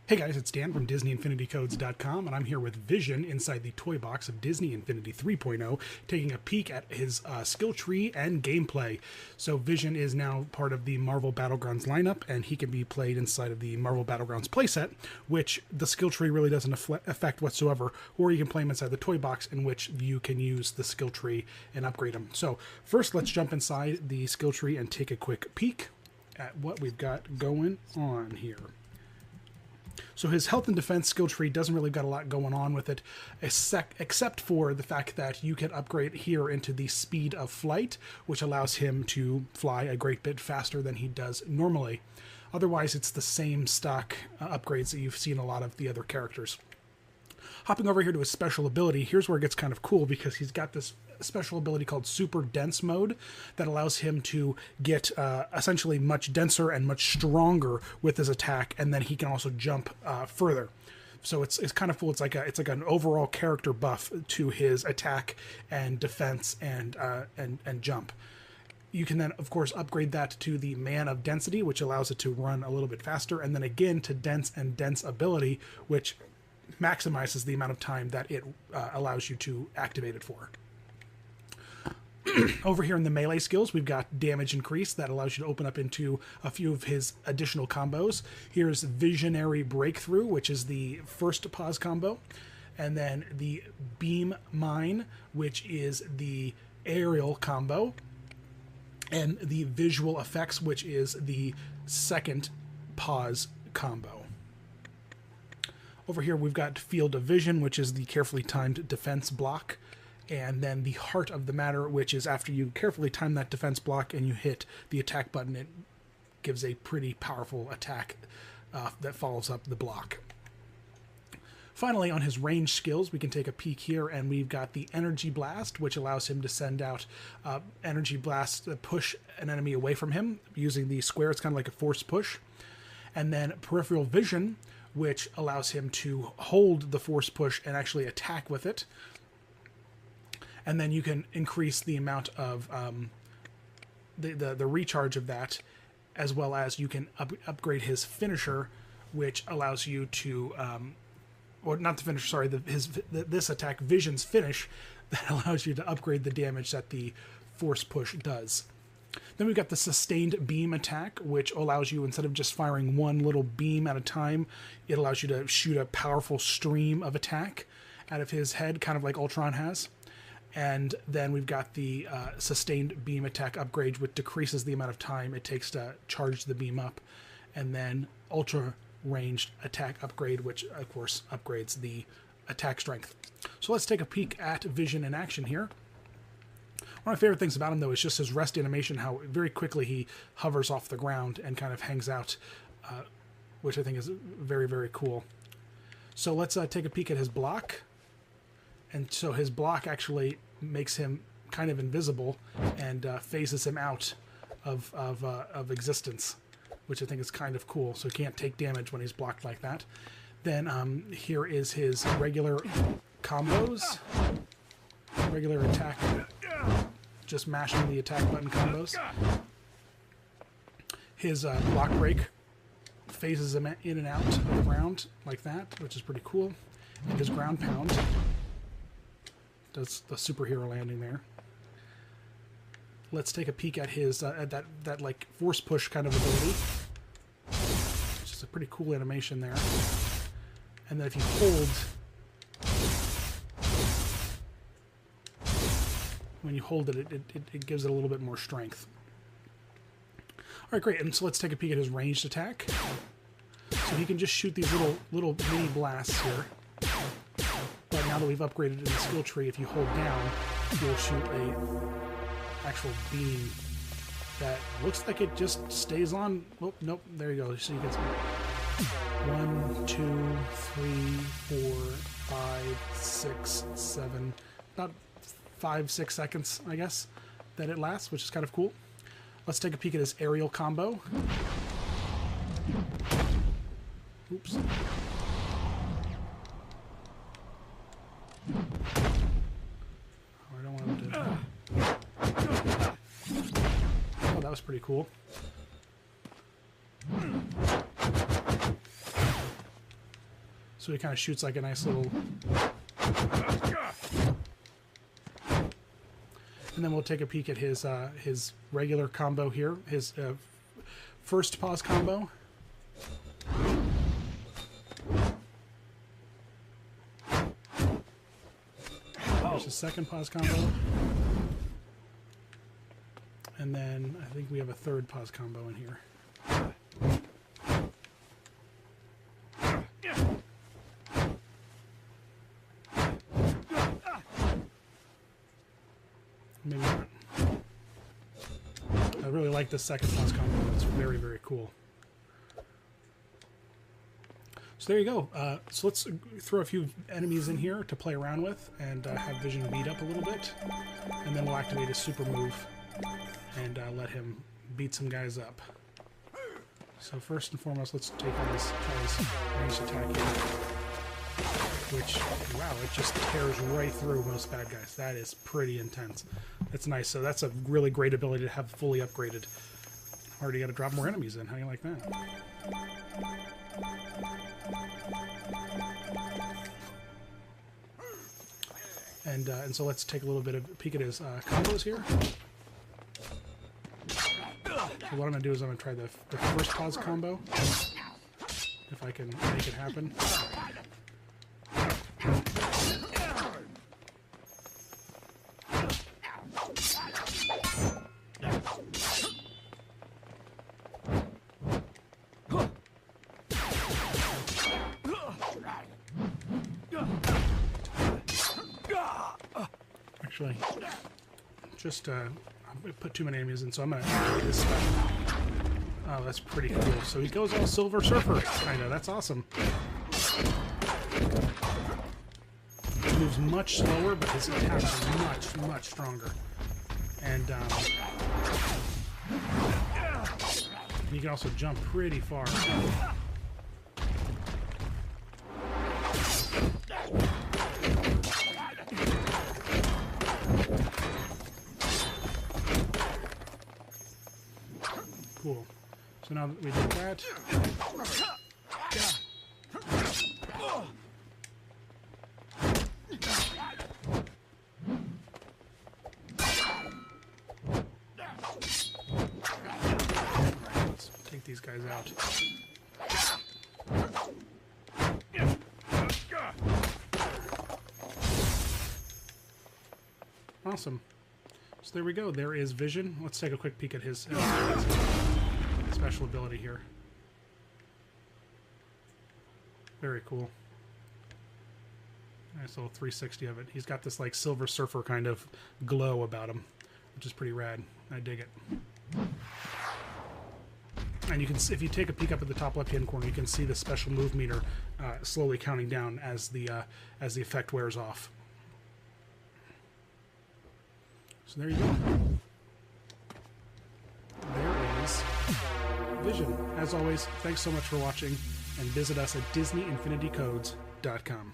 Hey guys, it's Dan from DisneyInfinityCodes.com, and I'm here with Vision inside the toy box of Disney Infinity 3.0, taking a peek at his skill tree and gameplay. So Vision is now part of the Marvel Battlegrounds lineup, and he can be played inside of the Marvel Battlegrounds playset, which the skill tree really doesn't affect whatsoever, or you can play him inside the toy box, in which you can use the skill tree and upgrade him. So first, let's jump inside the skill tree and take a quick peek at what we've got going on here. So his health and defense skill tree doesn't really got a lot going on with it, except for the fact that you can upgrade here into the speed of flight, which allows him to fly a great bit faster than he does normally. Otherwise, it's the same stock upgrades that you've seen in a lot of the other characters. Hopping over here to his special ability, here's where it gets kind of cool, because he's got this special ability called Super Dense Mode that allows him to get essentially much denser and much stronger with his attack, and then he can also jump further. So it's kind of cool. It's like an overall character buff to his attack and defense and jump. You can then, of course, upgrade that to the Man of Density, which allows it to run a little bit faster, and then again to Dense and Dense Ability, which maximizes the amount of time that it allows you to activate it for. Over here in the melee skills, we've got damage increase that allows you to open up into a few of his additional combos. Here's Visionary Breakthrough, which is the first pause combo, and then the Beam Mine, which is the aerial combo, and the Visual Effects, which is the second pause combo. Over here, we've got Field of Vision, which is the carefully timed defense block. And then the Heart of the Matter, which is after you carefully time that defense block and you hit the attack button, it gives a pretty powerful attack that follows up the block. Finally, on his range skills, we can take a peek here, and we've got the Energy Blast, which allows him to send out Energy Blast to push an enemy away from him using the square. It's kind of like a force push. And then Peripheral Vision, which allows him to hold the force push and actually attack with it. And then you can increase the amount of the recharge of that, as well as you can upgrade his finisher, which allows you to, or not the finisher, sorry, this attack, Vision's finish, that allows you to upgrade the damage that the force push does. Then we've got the Sustained Beam attack, which allows you, instead of just firing one little beam at a time, it allows you to shoot a powerful stream of attack out of his head, kind of like Ultron has. And then we've got the Sustained Beam attack upgrade, which decreases the amount of time it takes to charge the beam up. And then Ultra Ranged attack upgrade, which of course upgrades the attack strength. So let's take a peek at Vision in action here. One of my favorite things about him, though, is just his rest animation, how very quickly he hovers off the ground and kind of hangs out, which I think is very, very cool. So let's take a peek at his block. And so his block actually makes him kind of invisible and phases him out of existence, which I think is kind of cool. So he can't take damage when he's blocked like that. Then here is his regular combos, regular attack, just mashing the attack button combos. His block break phases him in and out of the ground like that, which is pretty cool. And his ground pound does the superhero landing there. Let's take a peek at his at that like force push kind of ability. It's just a pretty cool animation there. And then if you hold, when you hold it, it gives it a little bit more strength. All right, great. And so let's take a peek at his ranged attack. So he can just shoot these little mini blasts here. But now that we've upgraded in the skill tree, if you hold down, you'll shoot a actual beam that looks like it just stays on. Oh, nope, there you go. So you can see 1, 2, 3, 4, 5, 6, 7, about 5-6 seconds, I guess, that it lasts, which is kind of cool. Let's take a peek at his aerial combo. Oops. I don't want him to... Oh, that was pretty cool. So he kind of shoots like a nice little... And then we'll take a peek at his regular combo here, his first pause combo. There's his second pause combo. And then I think we have a third pause combo in here. Maybe not. I really like this second pause combo. It's very, very cool. So there you go. So let's throw a few enemies in here to play around with and have Vision beat up a little bit. And then we'll activate his super move and let him beat some guys up. So first and foremost, let's take on this ranged attack here. Which, wow, it just tears right through most bad guys. That is pretty intense. That's nice. So that's a really great ability to have fully upgraded. Already got to drop more enemies in. How do you like that? And so let's take a little bit of a peek at his combos here. So what I'm going to do is I'm going to try the first pause combo. If I can make it happen. Actually, just I put too many enemies in, so I'm gonna do this stuff. Oh, that's pretty cool. So he goes all Silver Surfer, kinda. That's awesome. He moves much slower, but his attacks are much, much stronger. And he can also jump pretty far. Cool. So now that we did that, let's take these guys out. Awesome. So there we go. There is Vision. Let's take a quick peek at his special ability here. Very cool. Nice little 360 of it. He's got this like Silver Surfer kind of glow about him, which is pretty rad. I dig it. And you can, if you take a peek up at the top left-hand corner, you can see the special move meter slowly counting down as the effect wears off. So there you go. There is Vision. As always, thanks so much for watching, and visit us at DisneyInfinityCodes.com.